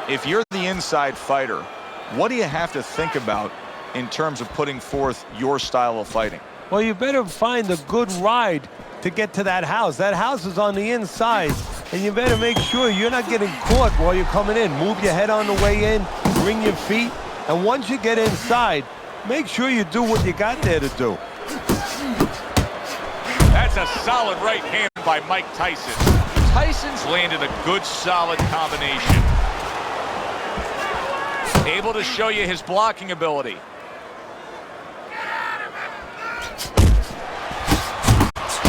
if you're the inside fighter, what do you have to think about in terms of putting forth your style of fighting? Well, you better find a good ride to get to that house. That house is on the inside, and you better make sure you're not getting caught while you're coming in. Move your head on the way in, bring your feet, and once you get inside, make sure you do what you got there to do. That's a solid right hand by Mike Tyson. Tyson's landed a good, solid combination. Able to show you his blocking ability.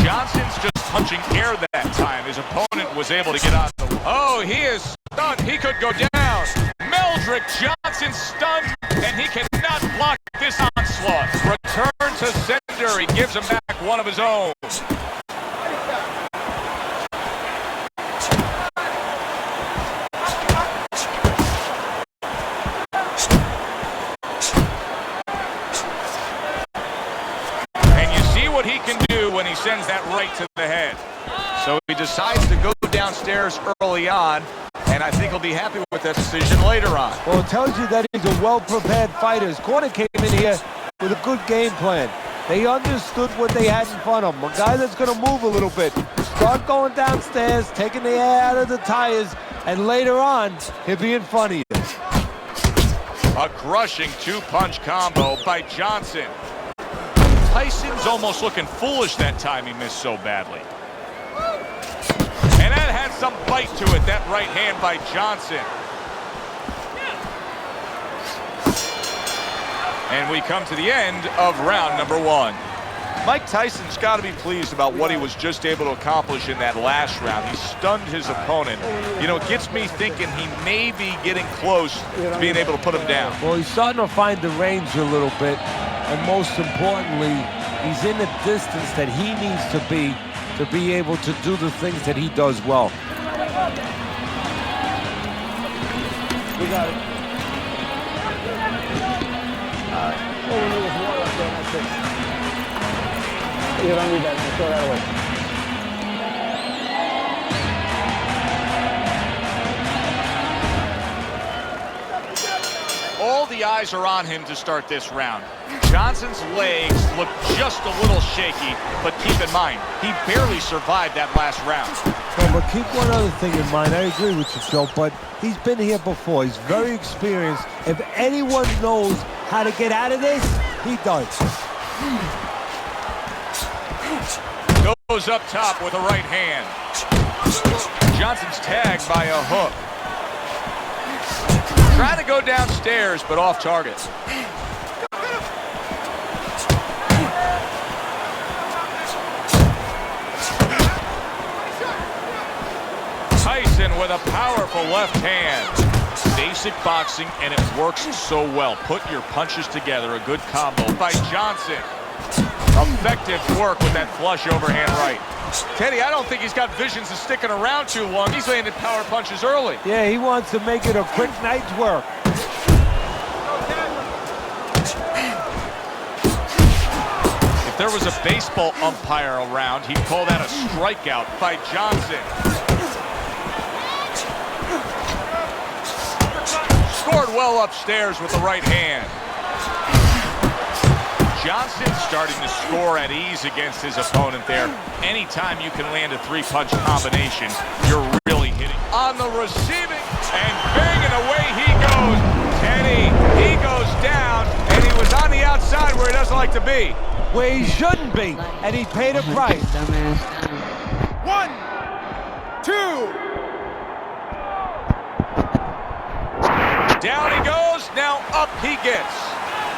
Johnson's just punching air that time. His opponent was able to get on the... Oh, he is stunned. He could go down. Meldrick Johnson stunned, and he cannot block this onslaught. Return to sender. He gives him back one of his own. What he can do when he sends that right to the head. So he decides to go downstairs early on, and I think he'll be happy with that decision later on. Well, it tells you that he's a well-prepared fighter. His corner came in here with a good game plan. They understood what they had in front of them. A guy that's going to move a little bit. Start going downstairs, taking the air out of the tires, and later on, he'll be in front of you. A crushing two-punch combo by Johnson. Tyson's almost looking foolish that time he missed so badly. And that had some bite to it, that right hand by Johnson. And we come to the end of round number 1. Mike Tyson's got to be pleased about what he was just able to accomplish in that last round. He stunned his opponent. You know, it gets me thinking he may be getting close to being able to put him down. Well, he's starting to find the range a little bit. And most importantly, he's in the distance that he needs to be able to do the things that he does well. We got it. All right. All we need is water up there, that's it. You don't need that, throw that away. All the eyes are on him to start this round. Johnson's legs look just a little shaky, but keep in mind, he barely survived that last round. Well, but keep one other thing in mind. I agree with you, Joe, but he's been here before. He's very experienced. If anyone knows how to get out of this, he does. Goes up top with a right hand. Johnson's tagged by a hook. Trying to go downstairs, but off target. Tyson with a powerful left hand. Basic boxing, and it works so well. Put your punches together. A good combo by Johnson. Effective work with that flush overhand right. Teddy, I don't think he's got visions of sticking around too long. He's landing power punches early. Yeah, he wants to make it a quick night's work. If there was a baseball umpire around, he'd call that a strikeout by Johnson. Scored well upstairs with the right hand. Johnson starting to score at ease against his opponent there. Anytime you can land a three-punch combination, you're really hitting. On the receiving, and banging away he goes. Teddy, he goes down, and he was on the outside where he doesn't like to be. Where he shouldn't be, and he paid a price. 1, 2. Down he goes, now up he gets.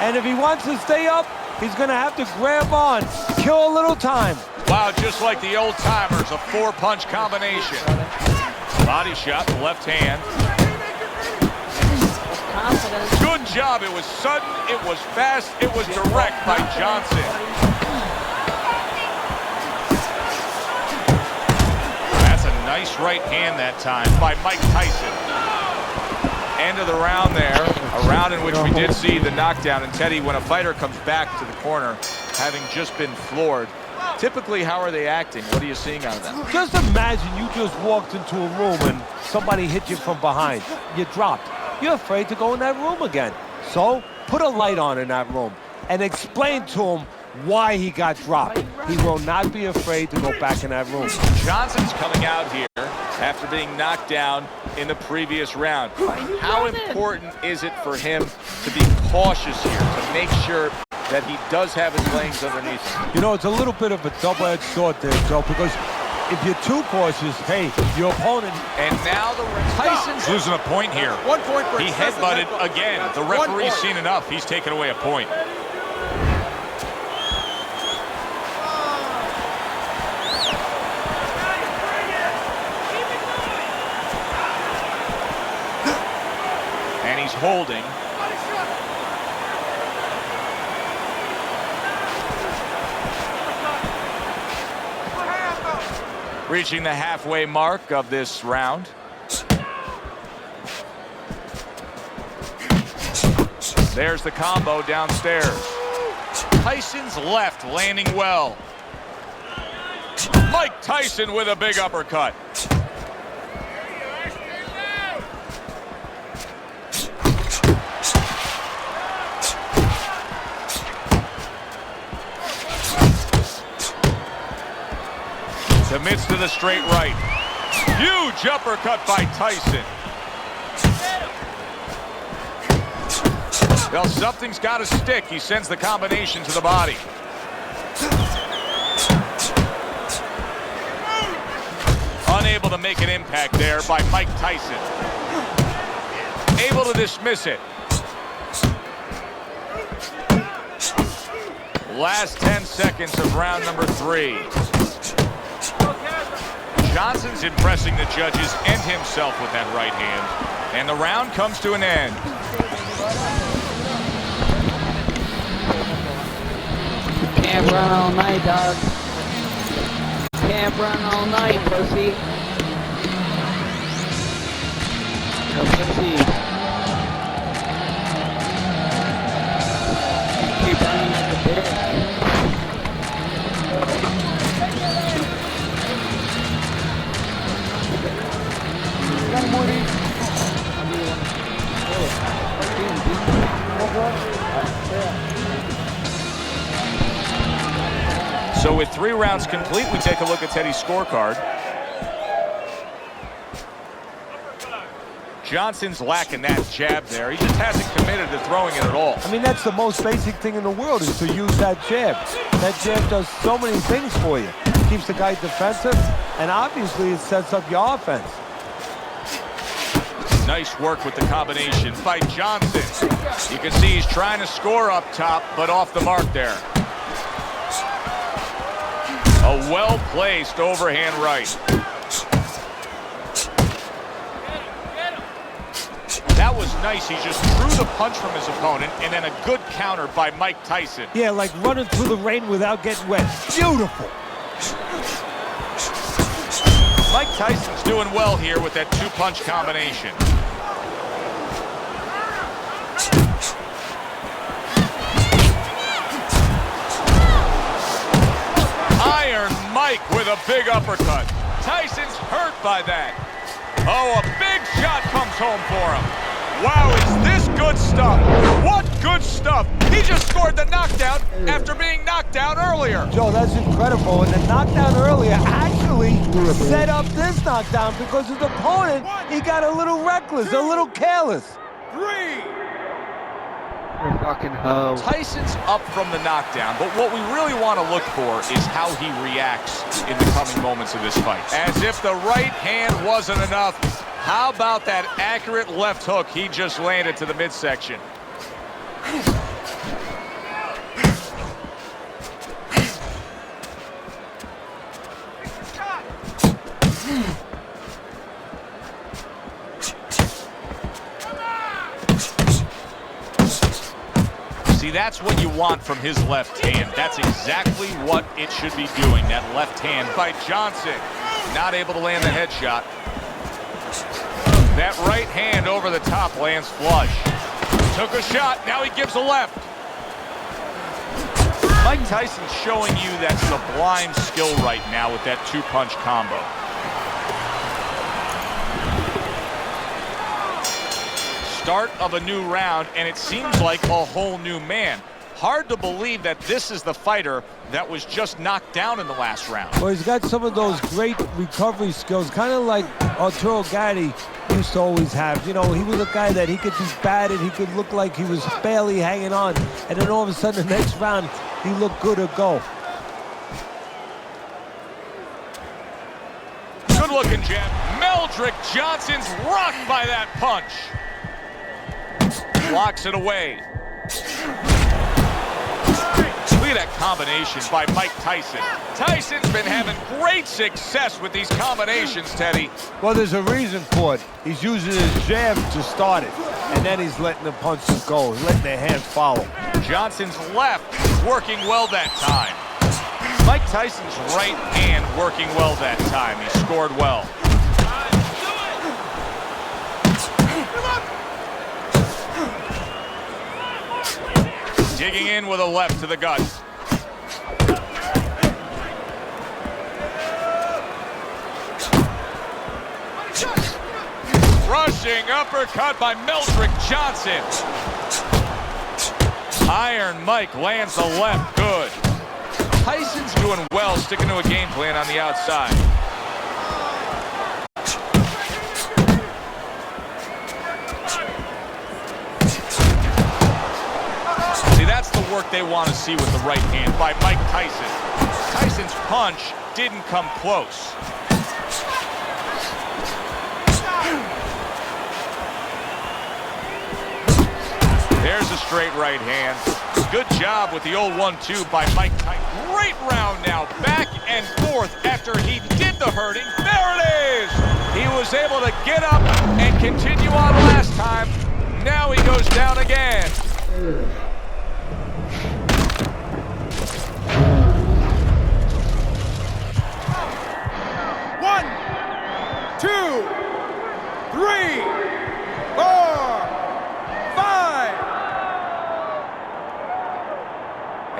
And if he wants to stay up, he's going to have to grab on, kill a little time. Wow, just like the old timers, a four-punch combination. Body shot, left hand. Good job. It was sudden, it was fast, it was direct by Johnson. That's a nice right hand that time by Mike Tyson. End of the round there, a round in which we did see the knockdown. And Teddy, when a fighter comes back to the corner, having just been floored, Typically, how are they acting? What are you seeing out of them? Just imagine you just walked into a room and somebody hit you from behind. You dropped. You're afraid to go in that room again. So put a light on in that room and explain to him why he got dropped. He will not be afraid to go back in that room. Johnson's coming out here after being knocked down in the previous round. How important is it for him to be cautious here, to make sure that he does have his legs underneath him? You know, it's a little bit of a double-edged sword there, Joe, because if you're too cautious, hey, your opponent... And now Tyson's losing a point here. 1 point for He excessive headbutted headbutt. again. That's The 1 referee's point. seen enough. He's taken away a point. And he's holding. Reaching the halfway mark of this round. There's the combo downstairs. Tyson's left landing well. Mike Tyson with a big uppercut. Submits to the straight right. Huge uppercut by Tyson. Well, something's got to stick. He sends the combination to the body. Unable to make an impact there by Mike Tyson. Able to dismiss it. Last 10 seconds of round number 3. Johnson's impressing the judges and himself with that right hand. And the round comes to an end. Can't run all night, dog. Can't run all night, pussy. No pussy. Keep running like a bitch. So with 3 rounds complete, we take a look at Teddy's scorecard. Johnson's lacking that jab there. He just hasn't committed to throwing it at all. I mean, that's the most basic thing in the world is to use that jab. That jab does so many things for you. Keeps the guy defensive, and obviously it sets up your offense. Nice work with the combination by Johnson. You can see he's trying to score up top, but off the mark there. A well-placed overhand right. That was nice. He just threw the punch from his opponent, and then a good counter by Mike Tyson. Yeah, like running through the rain without getting wet. Beautiful. Mike Tyson's doing well here with that 2-punch combination. Iron Mike with a big uppercut. Tyson's hurt by that. Oh, a big shot comes home for him. Wow, is this good stuff? What good stuff? He just scored the knockdown after being knocked down earlier. Joe, that's incredible. And the knockdown earlier actually set up this knockdown because his opponent, he got a little reckless, a little careless. 3. You're a fucking hoe. Tyson's up from the knockdown, but what we really want to look for is how he reacts in the coming moments of this fight. As if the right hand wasn't enough, how about that accurate left hook he just landed to the midsection? See, that's what you want from his left hand. That's exactly what it should be doing, that left hand by Johnson. Not able to land the headshot. That right hand over the top lands flush. Took a shot, now he gives a left. Mike Tyson's showing you that sublime skill right now with that two-punch combo. Start of a new round, and it seems like a whole new man. Hard to believe that this is the fighter that was just knocked down in the last round. Well, he's got some of those great recovery skills, kind of like Arturo Gatti used to always have. You know, he was a guy that he could be batted, he could look like he was barely hanging on, and then all of a sudden the next round, he looked good to go. Good looking jab. Meldrick Johnson's rocked by that punch. Blocks it away. Look at that combination by Mike Tyson. Tyson's been having great success with these combinations, Teddy. Well, there's a reason for it. He's using his jab to start it, and then he's letting the punches go, letting the hands follow. Johnson's left working well that time. Mike Tyson's right hand working well that time. He scored well. Digging in with a left to the gut. Rushing uppercut by Meldrick Johnson. Iron Mike lands the left good. Tyson's doing well, sticking to a game plan on the outside. That's the work they want to see with the right hand by Mike Tyson. Tyson's punch didn't come close. There's a straight right hand. Good job with the old 1-2 by Mike Tyson. Great round now, back and forth after he did the hurting. There it is! He was able to get up and continue on last time. Now he goes down again.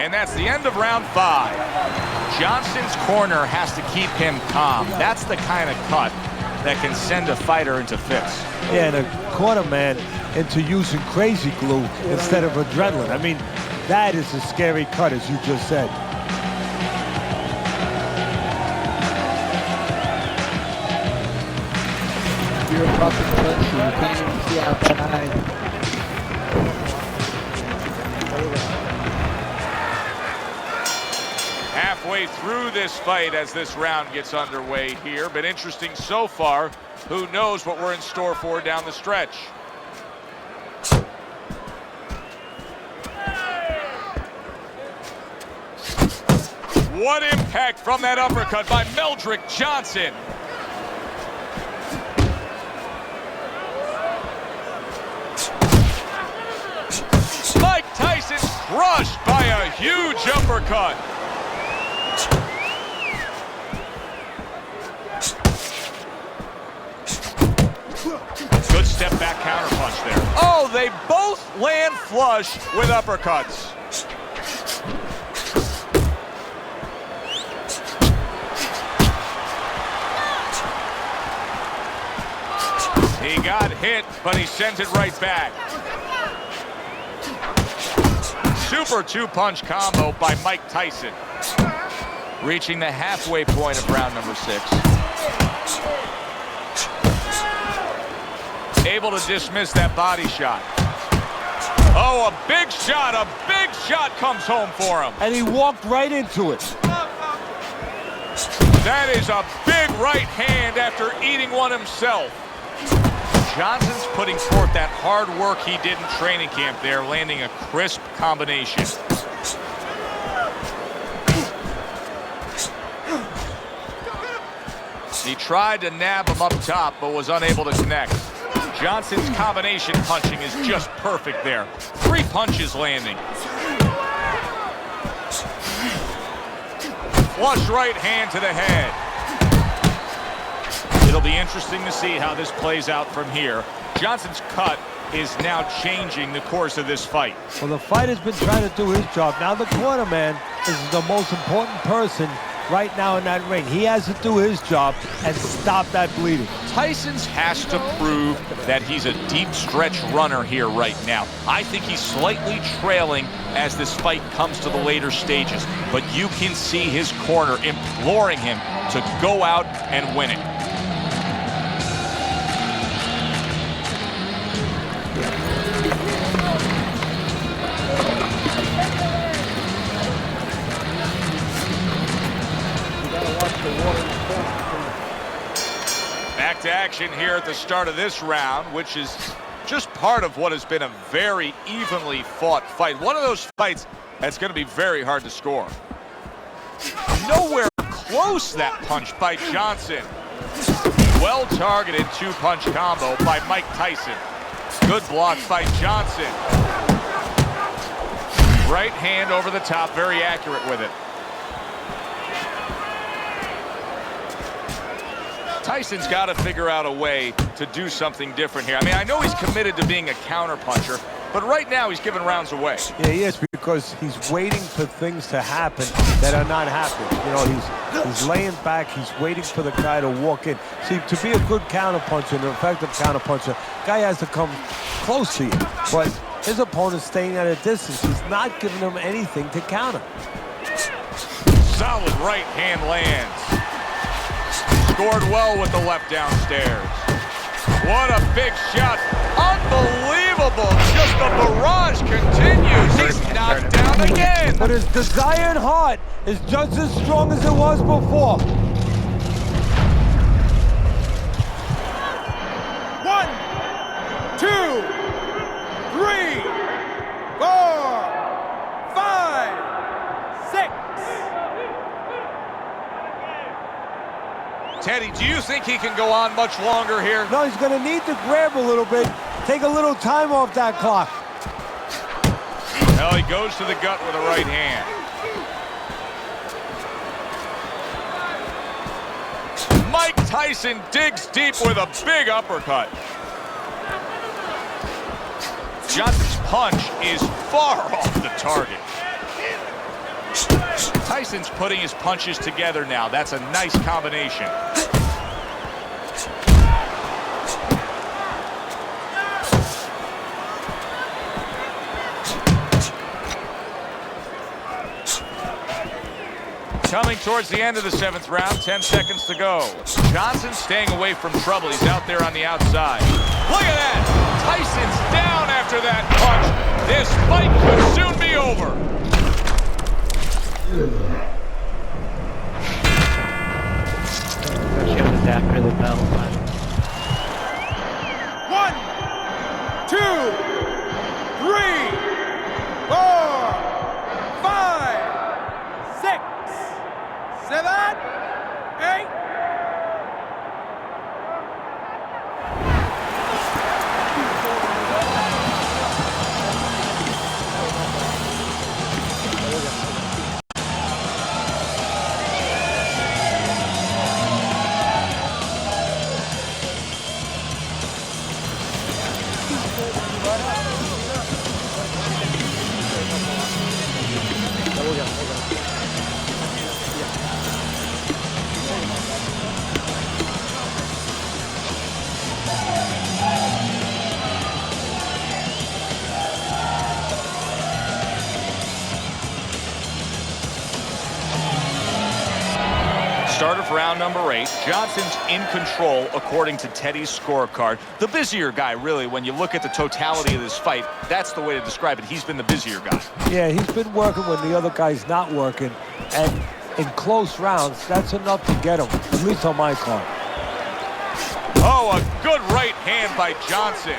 And that's the end of round 5. Johnson's corner has to keep him calm. That's the kind of cut that can send a fighter into fits. Yeah, and a corner man into using crazy glue instead of adrenaline. I mean, that is a scary cut, as you just said. You're a fucking pussy. You can't even see outside. Halfway through this fight as this round gets underway here. Been interesting so far. Who knows what we're in store for down the stretch. What impact from that uppercut by Meldrick Johnson. Mike Tyson crushed by a huge uppercut. Good step back counterpunch there. Oh, they both land flush with uppercuts. He got hit, but he sent it right back. Super two-punch combo by Mike Tyson. Reaching the halfway point of round number 6. Able to dismiss that body shot. Oh, a big shot comes home for him. And he walked right into it. That is a big right hand after eating one himself. Johnson's putting forth that hard work he did in training camp there, landing a crisp combination. He tried to nab him up top, but was unable to connect. Johnson's combination punching is just perfect there. 3 punches landing. Flush right hand to the head. It'll be interesting to see how this plays out from here. Johnson's cut is now changing the course of this fight. Well, the fighter's been trying to do his job. Now the cornerman is the most important person right now in that ring. He has to do his job and stop that bleeding. Tyson's has to prove that he's a deep stretch runner here right now. I think he's slightly trailing as this fight comes to the later stages, but you can see his corner imploring him to go out and win it. Back to action here at the start of this round, which is just part of what has been a very evenly fought fight. One of those fights that's going to be very hard to score. Nowhere close, that punch by Johnson. Well-targeted two-punch combo by Mike Tyson. Good block by Johnson. Right hand over the top, very accurate with it. Tyson's got to figure out a way to do something different here. I mean, I know he's committed to being a counter-puncher, but right now he's giving rounds away. Yeah, he is, because he's waiting for things to happen that are not happening. You know, he's laying back, he's waiting for the guy to walk in. See, to be a good counter-puncher, an effective counter-puncher, guy has to come close to you. But his opponent's staying at a distance. He's not giving him anything to counter. Solid right hand lands. Scored well with the left downstairs. What a big shot. Unbelievable. Just the barrage continues. He's knocked down again. But his desire and heart is just as strong as it was before. 1, 2, 3, 4, 5, 6. Teddy, do you think he can go on much longer here? No, he's going to need to grab a little bit, take a little time off that clock. Well, he goes to the gut with a right hand. Mike Tyson digs deep with a big uppercut. Johnson's punch is far off the target. Tyson's putting his punches together now. That's a nice combination. Coming towards the end of the 7th round, 10 seconds to go. Johnson staying away from trouble. He's out there on the outside. Look at that! Tyson's down after that punch. This fight could soon be over. She was after the bell. 1, 2, 3, 4, 5, 6, 7, 8. Start of round number 8. Johnson's in control according to Teddy's scorecard. The busier guy, really, when you look at the totality of this fight, that's the way to describe it. He's been the busier guy. Yeah, he's been working when the other guy's not working. And in close rounds, that's enough to get him, at least on my card. Oh, a good right hand by Johnson.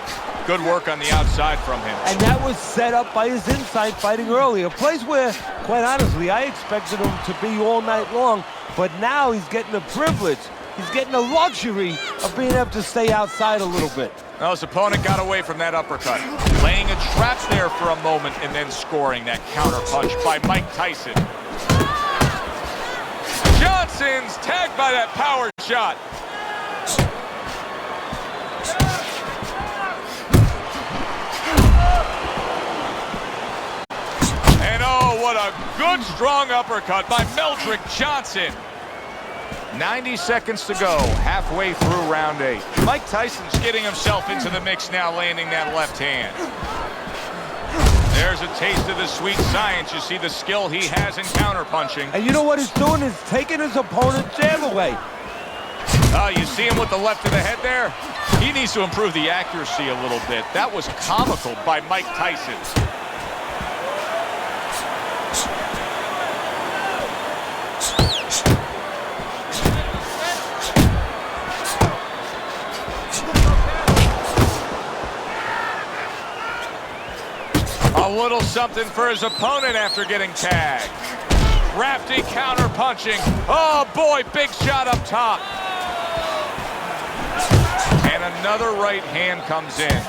Good work on the outside from him. And that was set up by his inside fighting earlier. A place where, quite honestly, I expected him to be all night long. But now he's getting the privilege. He's getting the luxury of being able to stay outside a little bit. Well, his opponent got away from that uppercut. Laying a trap there for a moment and then scoring that counter punch by Mike Tyson. Johnson's tagged by that power shot. Good strong uppercut by Meldrick Johnson. 90 seconds to go, halfway through round 8. Mike Tyson's getting himself into the mix now, landing that left hand. There's a taste of the sweet science. You see the skill he has in counterpunching. And you know what he's doing? He's taking his opponent's jab away. You see him with the left of the head there? He needs to improve the accuracy a little bit. That was comical by Mike Tyson. A little something for his opponent after getting tagged. Crafty counter punching. Oh boy, big shot up top. And another right hand comes in.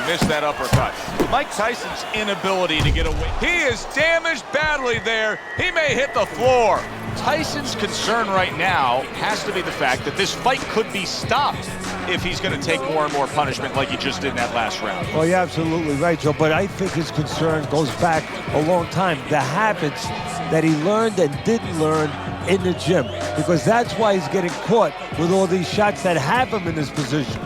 Missed that uppercut. Mike Tyson's inability to get away. He is damaged badly there. He may hit the floor. Tyson's concern right now has to be the fact that this fight could be stopped if he's going to take more and more punishment like he just did in that last round. Well, you're absolutely right, Joe, but I think his concern goes back a long time. The habits that he learned and didn't learn in the gym, because that's why he's getting caught with all these shots that have him in this position.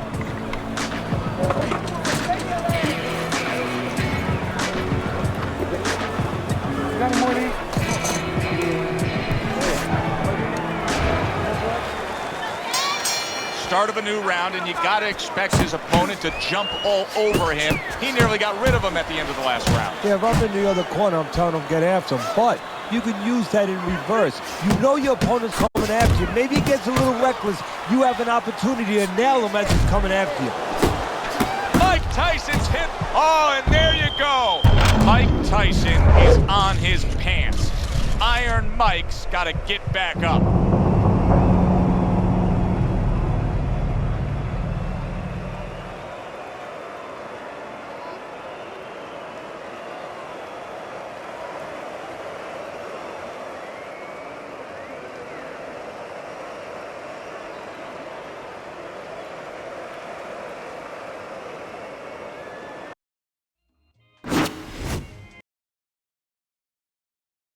Start of a new round, and you got to expect his opponent to jump all over him. He nearly got rid of him at the end of the last round. Yeah, if I'm in the other corner, I'm telling him get after him, but you can use that in reverse. You know your opponent's coming after you. Maybe he gets a little reckless. You have an opportunity to nail him as he's coming after you. Mike Tyson's hit. Oh, and there you go. Mike Tyson is on his pants. Iron Mike's got to get back up.